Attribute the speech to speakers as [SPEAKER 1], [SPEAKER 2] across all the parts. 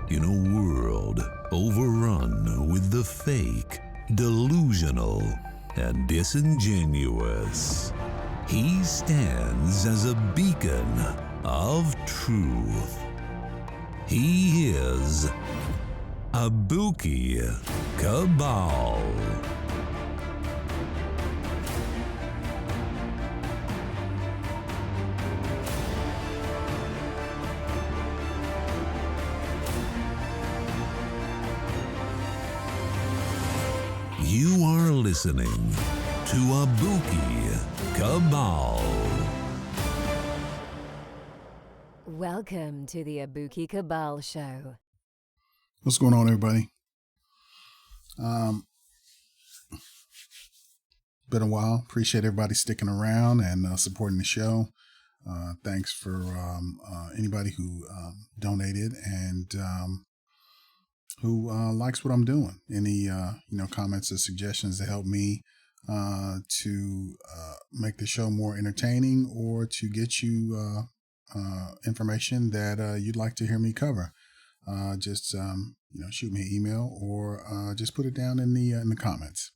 [SPEAKER 1] In a world overrun with the fake, delusional, and disingenuous, he stands as a beacon of truth. He is Abuki Cabal. You are listening to Abuki Cabal.
[SPEAKER 2] Welcome to the Abuki Cabal Show.
[SPEAKER 3] What's going on, everybody? Been a while. Appreciate everybody sticking around and supporting the show. Thanks for anybody who donated and who likes what I'm doing. Any comments or suggestions to help me to make the show more entertaining or to get you information that you'd like to hear me cover. Just shoot me an email or just put it down in the comments.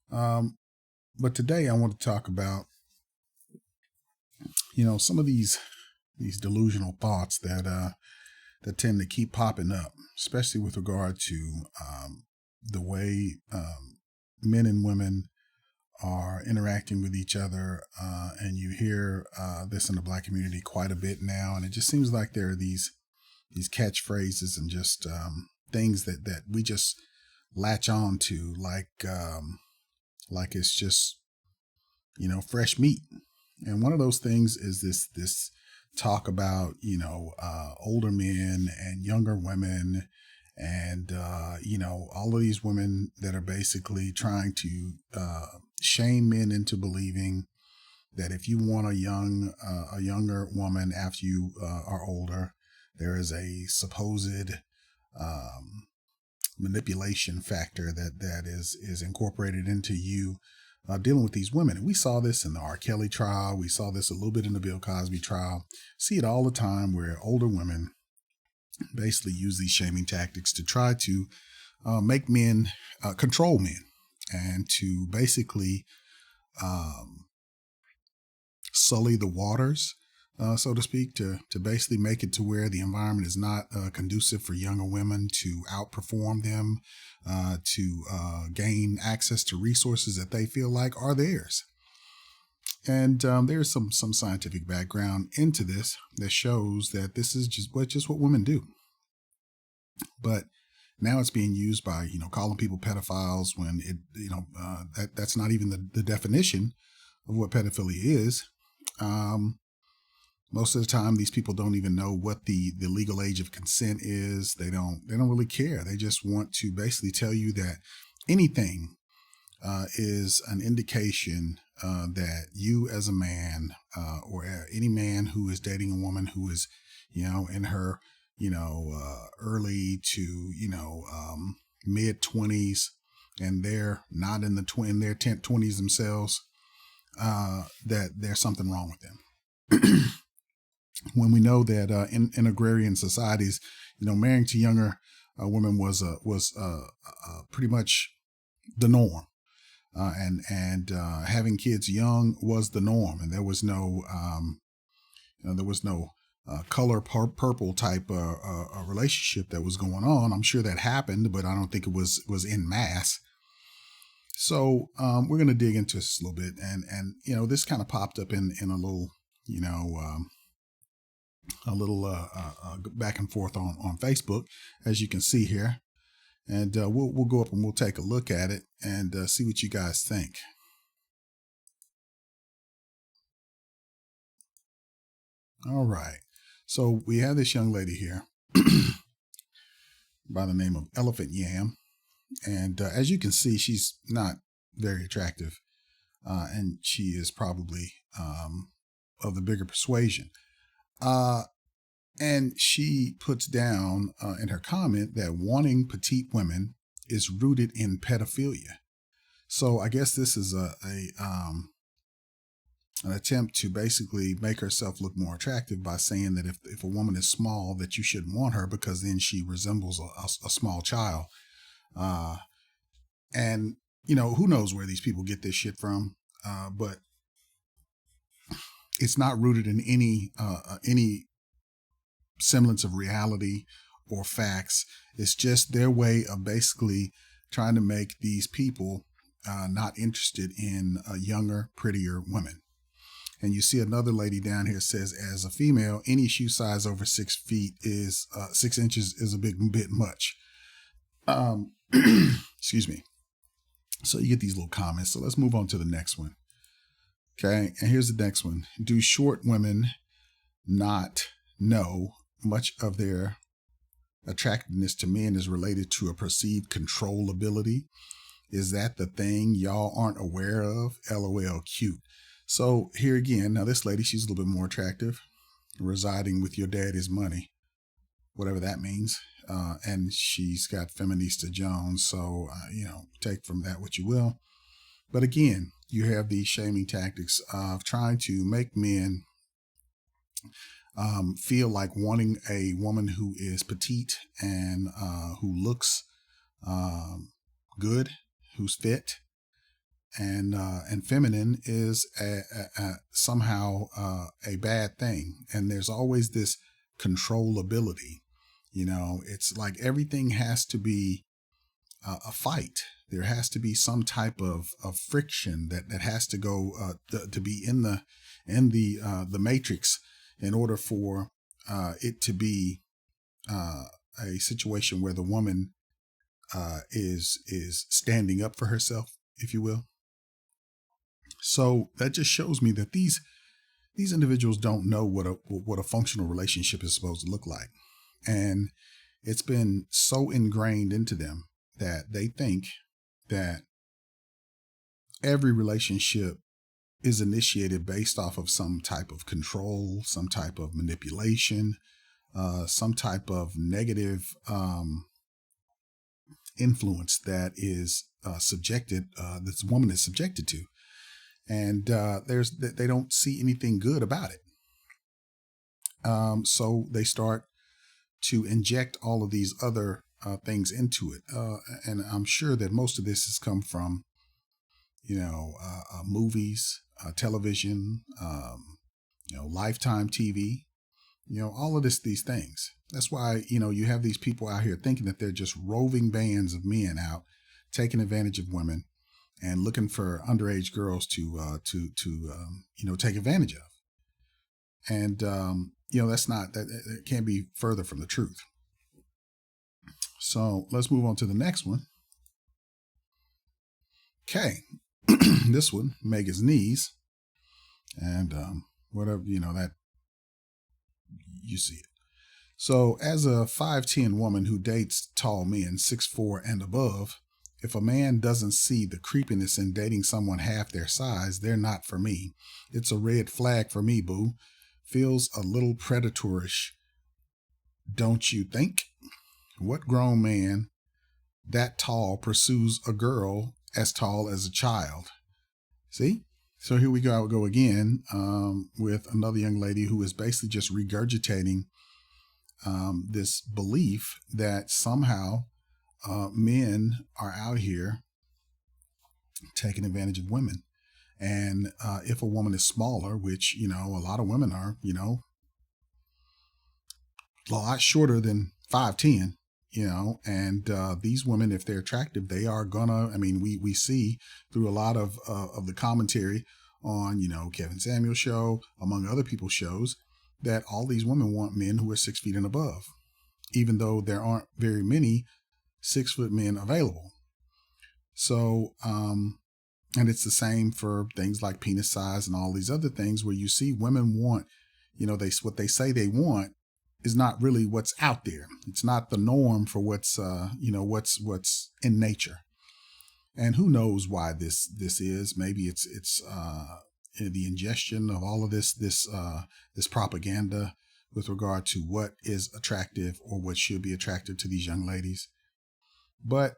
[SPEAKER 3] But today I want to talk about some of these delusional thoughts that tend to keep popping up, especially with regard to the way men and women are interacting with each other. And you hear this in the Black community quite a bit now. And it just seems like there are these catchphrases and just things that we just latch on to like it's just, fresh meat. And one of those things is this talk about, older men and younger women and, all of these women that are basically trying to shame men into believing that if you want a younger woman after you are older, there is a supposed manipulation factor that is incorporated into you dealing with these women. And we saw this in the R. Kelly trial. We saw this a little bit in the Bill Cosby trial. See it all the time where older women basically use these shaming tactics to try to make men, control men, and to basically sully the waters, so to speak, to basically make it to where the environment is not conducive for younger women to outperform them, to gain access to resources that they feel like are theirs. And there's some scientific background into this that shows that this is just what women do. But now it's being used by, calling people pedophiles when it, that's not even the definition of what pedophilia is. Most of the time, these people don't even know what the legal age of consent is. They don't really care. They just want to basically tell you that anything is an indication that you as a man or any man who is dating a woman who is, in her, early to, mid 20s, and they're not in their 20s themselves, that there's something wrong with them. When we know that in agrarian societies, marrying to younger women was pretty much the norm, and having kids young was the norm, and there was no color purple type relationship that was going on. I'm sure that happened, but I don't think it was in mass. So we're going to dig into this a little bit, and this kind of popped up in a little back and forth on Facebook, as you can see here. And we'll go up and we'll take a look at it and see what you guys think. All right. So we have this young lady here by the name of Elephant Yam. And as you can see, she's not very attractive. And she is probably of the bigger persuasion. And she puts down in her comment that wanting petite women is rooted in pedophilia. So I guess this is an attempt to basically make herself look more attractive by saying that if a woman is small, that you shouldn't want her because then she resembles a small child. Uh, and, who knows where these people get this shit from. But it's not rooted in any semblance of reality or facts. It's just their way of basically trying to make these people not interested in younger, prettier women. And you see another lady down here says, as a female, any shoe size over 6 feet is 6 inches is a bit much. Excuse me. So you get these little comments. So let's move on to the next one. Okay. And here's the next one. Do short women not know much of their attractiveness to men is related to a perceived control ability? Is that the thing y'all aren't aware of? LOL, cute. So here again, now this lady, she's a little bit more attractive, residing with your daddy's money, whatever that means. And she's got Feminista Jones. So, take from that what you will. But again, you have these shaming tactics of trying to make men feel like wanting a woman who is petite and who looks good, who's fit, and feminine is somehow a bad thing. And there's always this controllability. It's like everything has to be a fight. There has to be some type of friction that has to go to be in the matrix in order for it to be a situation where the woman is standing up for herself, if you will. So that just shows me that these individuals don't know what a functional relationship is supposed to look like. And it's been so ingrained into them that they think that every relationship is initiated based off of some type of control, some type of manipulation, some type of negative influence that is this woman is subjected to. And they don't see anything good about it. So they start to inject all of these other things into it. And I'm sure that most of this has come from, movies, television, Lifetime TV, all of these things. That's why, you have these people out here thinking that they're just roving bands of men out, taking advantage of women and looking for underage girls to take advantage of. And, that can't be further from the truth. So let's move on to the next one. Okay. This one, Megan's knees. And, whatever, that you see it. So as a 5'10" woman who dates tall men, 6'4" and above, if a man doesn't see the creepiness in dating someone half their size, they're not for me. It's a red flag for me, boo. Feels a little predatorish, don't you think? What grown man that tall pursues a girl as tall as a child? See? So here we go again with another young lady who is basically just regurgitating this belief that somehow men are out here taking advantage of women. And if a woman is smaller, which, a lot of women are, a lot shorter than 5'10", and these women, if they're attractive, they are gonna, we see through a lot of the commentary on, Kevin Samuel's show, among other people's shows, that all these women want men who are 6 feet and above, even though there aren't very many 6 foot men available. So, and it's the same for things like penis size and all these other things where you see women want, what they say they want is not really what's out there. It's not the norm for what's in nature. And who knows why this is? Maybe it's the ingestion of all of this propaganda with regard to what is attractive or what should be attractive to these young ladies. But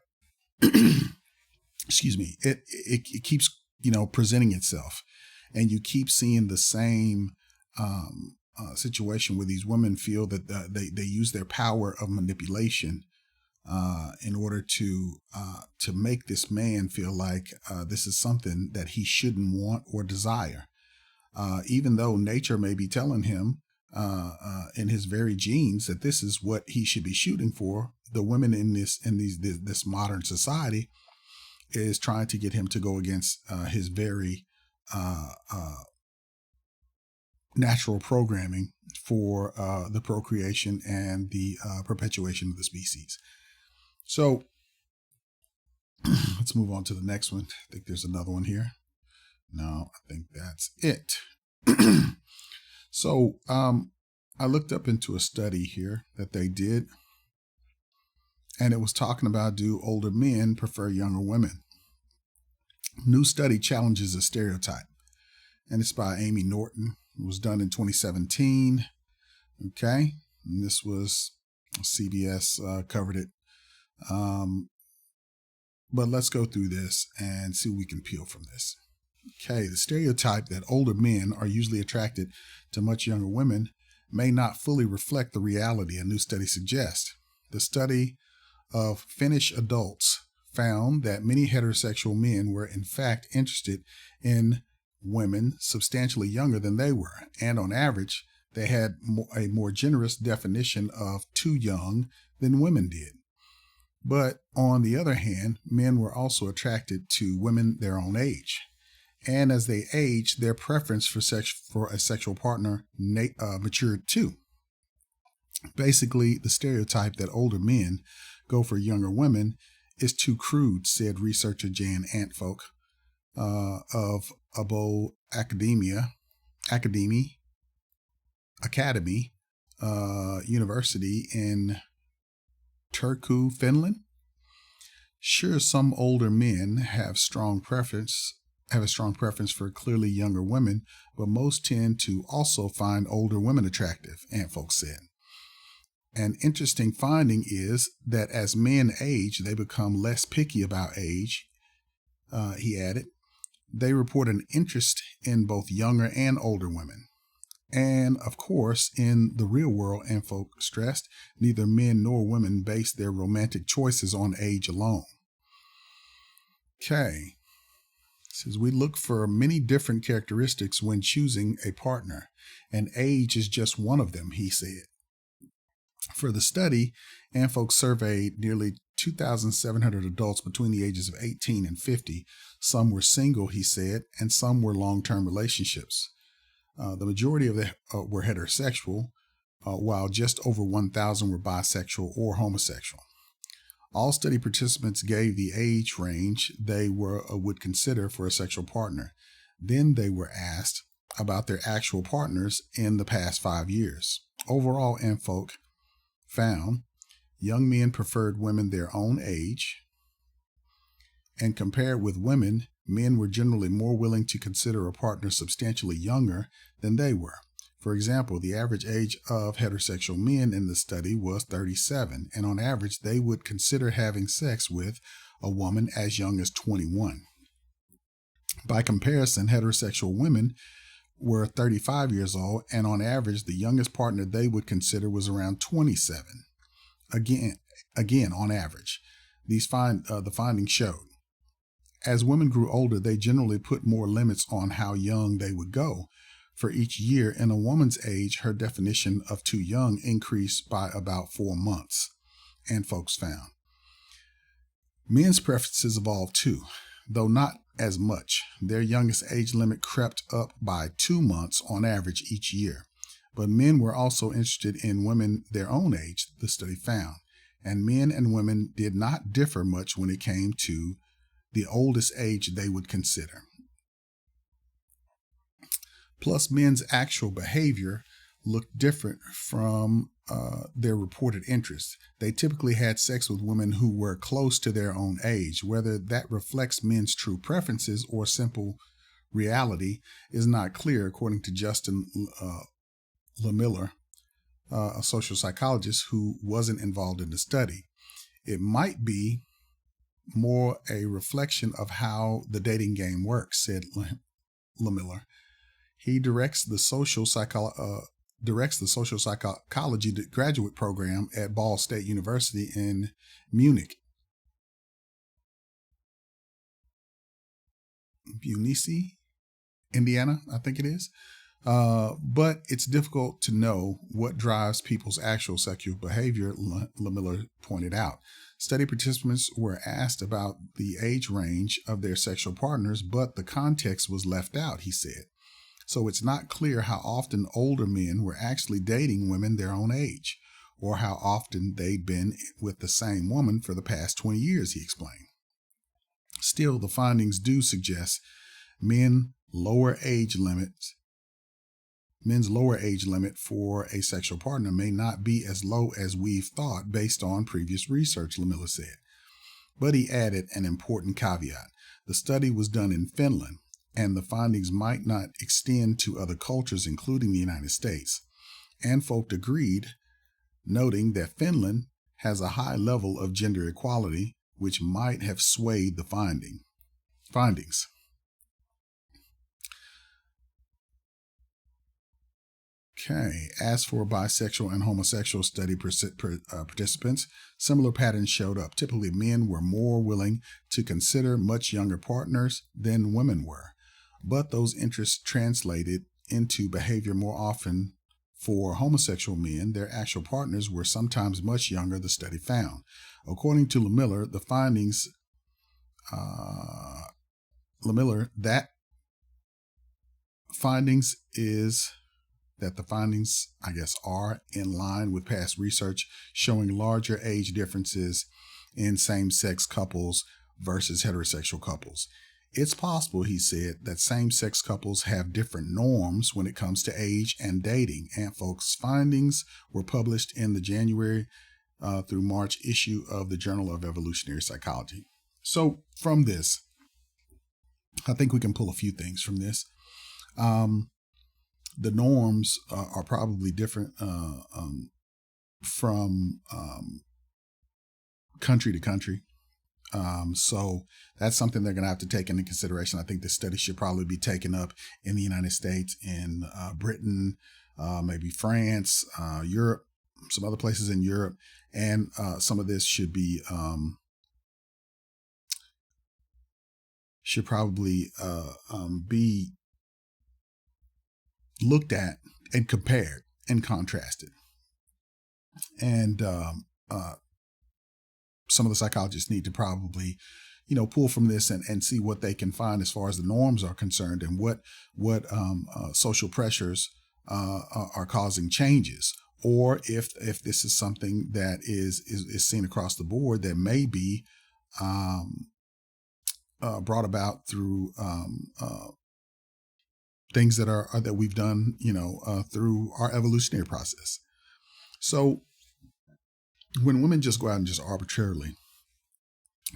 [SPEAKER 3] excuse me, it keeps, presenting itself, and you keep seeing the same situation where these women feel that they use their power of manipulation in order to make this man feel like this is something that he shouldn't want or desire, even though nature may be telling him in his very genes that this is what he should be shooting for. The women in this modern society is trying to get him to go against his very natural programming for the procreation and the perpetuation of the species. So let's move on to the next one. I think there's another one here. No, I think that's it. So I looked up into a study here that they did, and it was talking about, do older men prefer younger women? New study challenges a stereotype, and it's by Amy Norton. It was done in 2017. Okay, and this was CBS covered it. But let's go through this and see what we can peel from this. Okay, the stereotype that older men are usually attracted to much younger women may not fully reflect the reality, a new study suggests. The study of Finnish adults found that many heterosexual men were in fact interested in women substantially younger than they were, and on average, they had a more generous definition of too young than women did. But on the other hand, men were also attracted to women their own age. And as they aged, their preference for a sexual partner matured too. Basically, the stereotype that older men go for younger women is too crude, said researcher Jan Antfolk of Abo Academy University in Turku, Finland. Sure, some older men have a strong preference for clearly younger women, but most tend to also find older women attractive, Antfolk said. An interesting finding is that as men age, they become less picky about age, he added. They report an interest in both younger and older women. And of course, in the real world, Antfolk stressed, neither men nor women base their romantic choices on age alone. Okay. Says we look for many different characteristics when choosing a partner, and age is just one of them, he said. For the study, Antfolk surveyed nearly 2,700 adults between the ages of 18 and 50. Some were single, he said, and some were long-term relationships. The majority of them were heterosexual, while just over 1,000 were bisexual or homosexual. All study participants gave the age range they would consider for a sexual partner. Then they were asked about their actual partners in the past 5 years. Overall, Antfolk found young men preferred women their own age, and compared with women, men were generally more willing to consider a partner substantially younger than they were. For example, the average age of heterosexual men in the study was 37, and on average, they would consider having sex with a woman as young as 21. By comparison, heterosexual women were 35 years old, and on average, the youngest partner they would consider was around 27. Again, on average, the findings showed. As women grew older, they generally put more limits on how young they would go. For each year in a woman's age, her definition of too young increased by about 4 months, Antfolk found. Men's preferences evolved too, though not as much. Their youngest age limit crept up by 2 months on average each year. But men were also interested in women their own age, the study found, and men and women did not differ much when it came to the oldest age they would consider. Plus, men's actual behavior looked different from their reported interests. They typically had sex with women who were close to their own age. Whether that reflects men's true preferences or simple reality is not clear, according to Justin Lamiller, a social psychologist who wasn't involved in the study. It might be more a reflection of how the dating game works, said LaMiller. He directs the social psychology graduate program at Ball State University in Munich, Indiana, I think it is. But it's difficult to know what drives people's actual sexual behavior, LaMiller pointed out. Study participants were asked about the age range of their sexual partners, but the context was left out, he said. So it's not clear how often older men were actually dating women their own age, or how often they'd been with the same woman for the past 20 years, he explained. Still, the findings do suggest men's lower age limit for a sexual partner may not be as low as we've thought based on previous research, LaMiller said. But he added an important caveat. The study was done in Finland, and the findings might not extend to other cultures, including the United States. And folk agreed, noting that Finland has a high level of gender equality, which might have swayed the findings. Okay. As for bisexual and homosexual study participants, similar patterns showed up. Typically, men were more willing to consider much younger partners than women were, but those interests translated into behavior more often. For homosexual men, their actual partners were sometimes much younger, the study found. According to LaMiller, the findings, are in line with past research showing larger age differences in same-sex couples versus heterosexual couples. It's possible, he said, that same-sex couples have different norms when it comes to age and dating. And folks' findings were published in the January through March issue of the Journal of Evolutionary Psychology. So from this, I think we can pull a few things from this. The norms are probably different from country to country. So that's something they're going to have to take into consideration. I think this study should probably be taken up in the United States, in Britain, maybe France, Europe, some other places in Europe. And some of this should probably be looked at and compared and contrasted. And some of the psychologists need to probably, pull from this and see what they can find as far as the norms are concerned, and what social pressures are causing changes, or if this is something that is seen across the board that may be brought about through things that we've done, through our evolutionary process. So when women just go out and just arbitrarily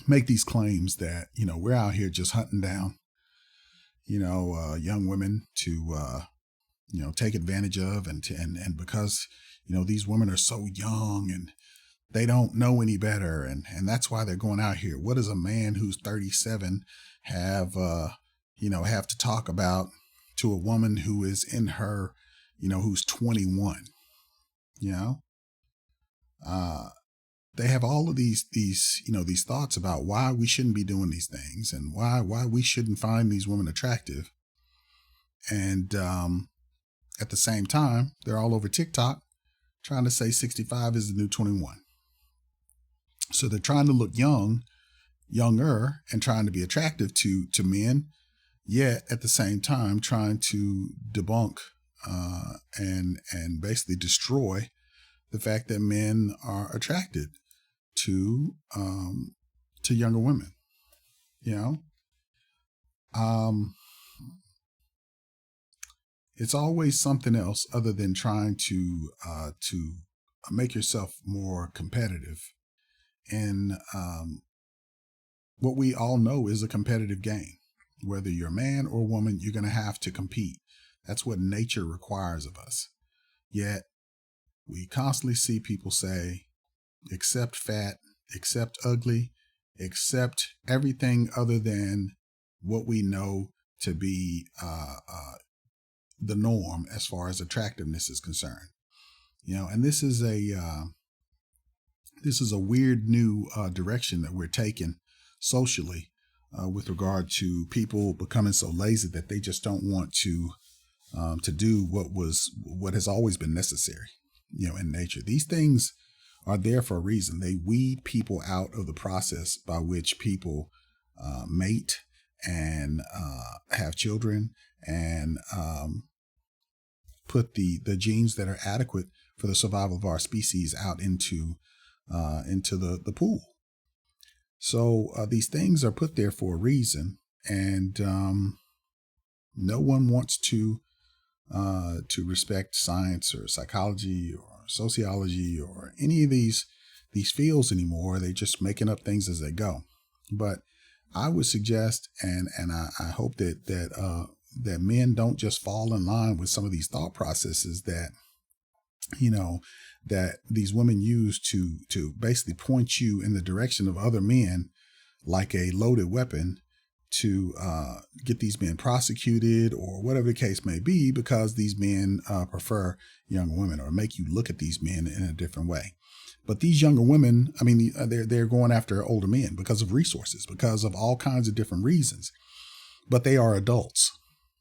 [SPEAKER 3] make these claims that, we're out here just hunting down, young women to, take advantage of, and because, these women are so young and they don't know any better. And that's why they're going out here. What does a man who's 37 have to talk about to a woman who is in her, who's 21, they have all of these thoughts about why we shouldn't be doing these things, and why we shouldn't find these women attractive. And at the same time, they're all over TikTok trying to say 65 is the new 21. So they're trying to look younger, and trying to be attractive to men, yet at the same time trying to debunk and basically destroy the fact that men are attracted to younger women. It's always something else other than trying to make yourself more competitive. And what we all know is a competitive game. Whether you're a man or a woman, you're going to have to compete. That's what nature requires of us. Yet we constantly see people say, accept fat, accept ugly, accept everything other than what we know to be the norm as far as attractiveness is concerned. And this is a weird new direction that we're taking socially with regard to people becoming so lazy that they just don't want to do what has always been necessary, in nature. These things are there for a reason. They weed people out of the process by which people mate and have children and put the genes that are adequate for the survival of our species out into the pool. So these things are put there for a reason, and no one wants to respect science or psychology or sociology or any of these fields anymore. They're just making up things as they go. But I would suggest, and I hope that men don't just fall in line with some of these thought processes that that these women use to basically point you in the direction of other men like a loaded weapon to get these men prosecuted or whatever the case may be, because these men prefer younger women or make you look at these men in a different way. But these younger women, I mean, they're going after older men because of resources, because of all kinds of different reasons. But they are adults.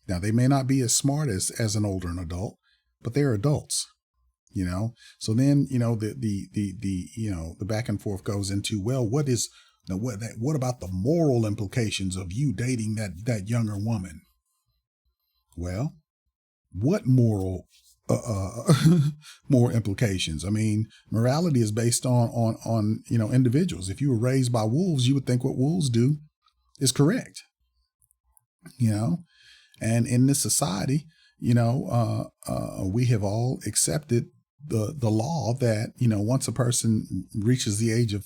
[SPEAKER 3] Now, they may not be as smart as an older adult, but they're adults. So then, the back and forth goes into, well, what about the moral implications of you dating that younger woman? Well, what moral implications? I mean, morality is based on individuals. If you were raised by wolves, you would think what wolves do is correct. And in this society, we have all accepted the law that, once a person reaches the age of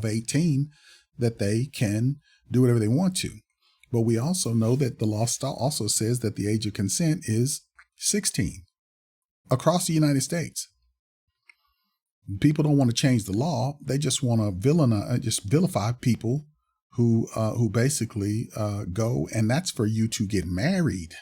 [SPEAKER 3] 18, that they can do whatever they want to. But we also know that the law also says that the age of consent is 16 across the United States. People don't want to change the law. They just want to vilify people who basically go, and that's for you to get married.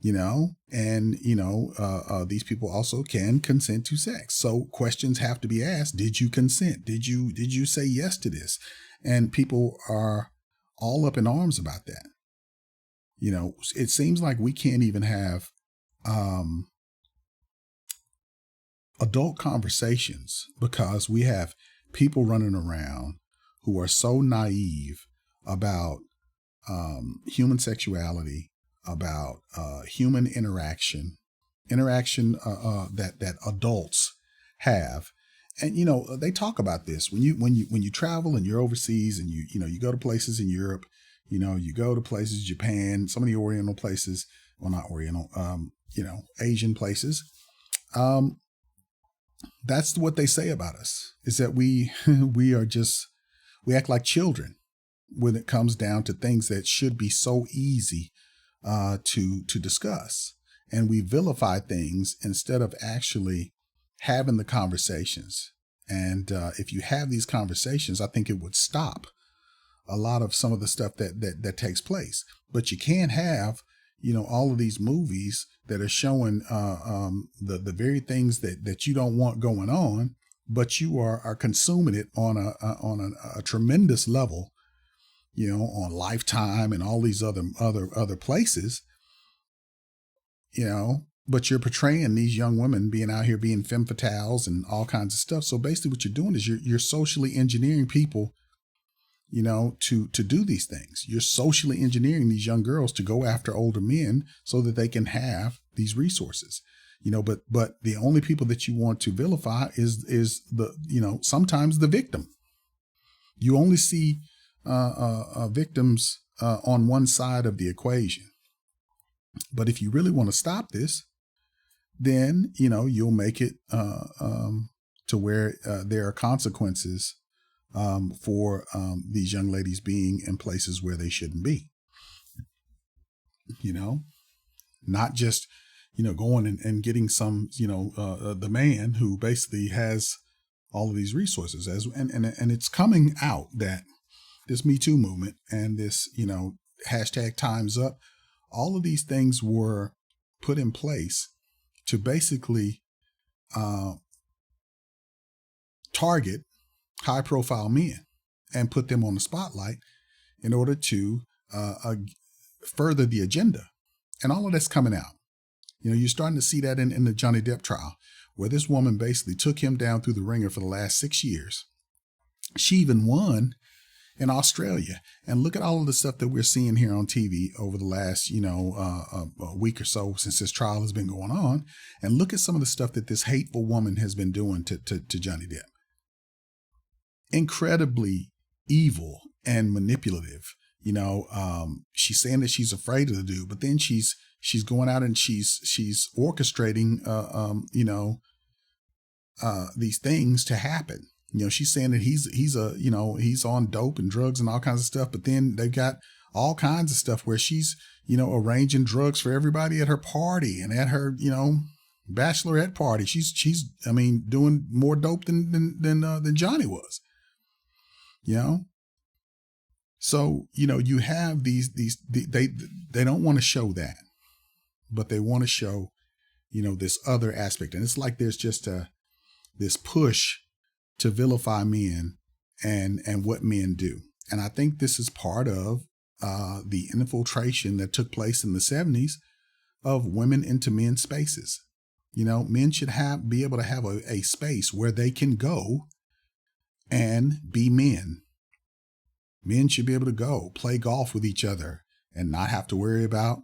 [SPEAKER 3] These people also can consent to sex. So questions have to be asked. Did you consent? Did you say yes to this? And people are all up in arms about that. It seems like we can't even have adult conversations because we have people running around who are so naive about human sexuality, about human interaction that adults have. And, they talk about this when you travel and you're overseas and you go to places in Europe, you go to places, Japan, some of the Oriental places, well, not Oriental, Asian places. That's what they say about us, is that we act like children when it comes down to things that should be so easy to discuss. And we vilify things instead of actually having the conversations. And if you have these conversations, I think it would stop a lot of some of the stuff that takes place. But you can't have, all of these movies that are showing the very things that you don't want going on, but you are consuming it on a tremendous level, on Lifetime and all these other places, but you're portraying these young women being out here being femme fatales and all kinds of stuff. So basically what you're doing is you're socially engineering people, to do these things. You're socially engineering these young girls to go after older men so that they can have these resources, but the only people that you want to vilify is the, sometimes the victim. You only see victims on one side of the equation. But if you really want to stop this, then, you'll make it to where there are consequences for these young ladies being in places where they shouldn't be. Not just, going and getting some, the man who basically has all of these resources and it's coming out that this Me Too movement and this, hashtag Time's Up, all of these things were put in place to basically target high profile men and put them on the spotlight in order to further the agenda. And all of that's coming out. You're starting to see that in the Johnny Depp trial, where this woman basically took him down through the ringer for the last 6 years. She even won in Australia. And look at all of the stuff that we're seeing here on TV over the last, a week or so since this trial has been going on. And look at some of the stuff that this hateful woman has been doing to Johnny Depp. Incredibly evil and manipulative. She's saying that she's afraid of the dude, but then she's going out and she's orchestrating, these things to happen. She's saying that he's on dope and drugs and all kinds of stuff, but then they've got all kinds of stuff where she's, arranging drugs for everybody at her party and at her, bachelorette party. She's doing more dope than Johnny was, So, you have they don't want to show that, but they want to show, this other aspect. And it's like there's just this push to vilify men and what men do. And I think this is part of the infiltration that took place in the 70s of women into men's spaces. Men should be able to have a space where they can go and be men. Men should be able to go play golf with each other and not have to worry about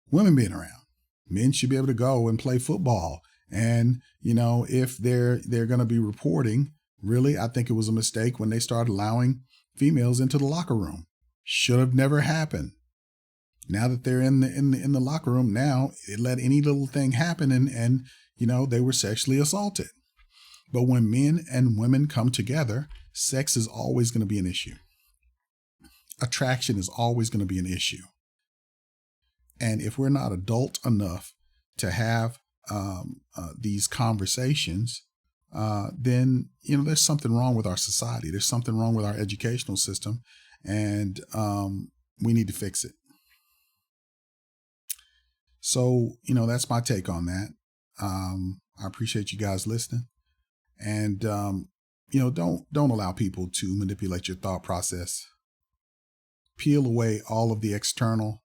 [SPEAKER 3] women being around. Men should be able to go and play football. And, if they're going to be reporting, really, I think it was a mistake when they started allowing females into the locker room. Should have never happened. Now that they're in the locker room, now it let any little thing happen and they were sexually assaulted. But when men and women come together, sex is always going to be an issue. Attraction is always going to be an issue. And if we're not adult enough to have these conversations, then, there's something wrong with our society. There's something wrong with our educational system, and we need to fix it. So, that's my take on that. I appreciate you guys listening. And, don't allow people to manipulate your thought process. Peel away all of the external,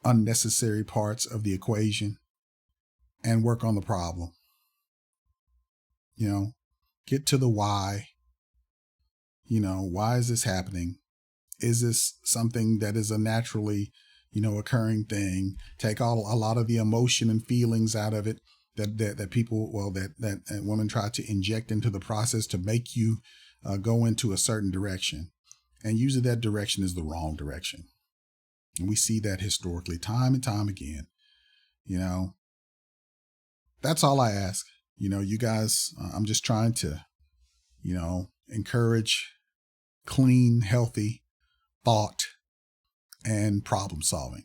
[SPEAKER 3] unnecessary parts of the equation and work on the problem. Get to the why. Why is this happening? Is this something that is a naturally, occurring thing? Take a lot of the emotion and feelings out of it that people, that women try to inject into the process to make you go into a certain direction. And usually that direction is the wrong direction. And we see that historically time and time again. That's all I ask. You guys, I'm just trying to, encourage clean, healthy thought and problem solving.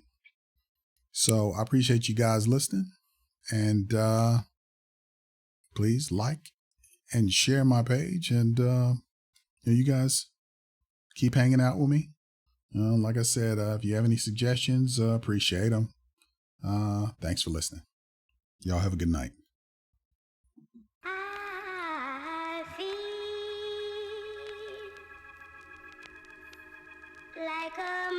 [SPEAKER 3] So I appreciate you guys listening, and please like and share my page, and you guys keep hanging out with me. Like I said, if you have any suggestions, appreciate them. Thanks for listening. Y'all have a good night.
[SPEAKER 4] I feel like a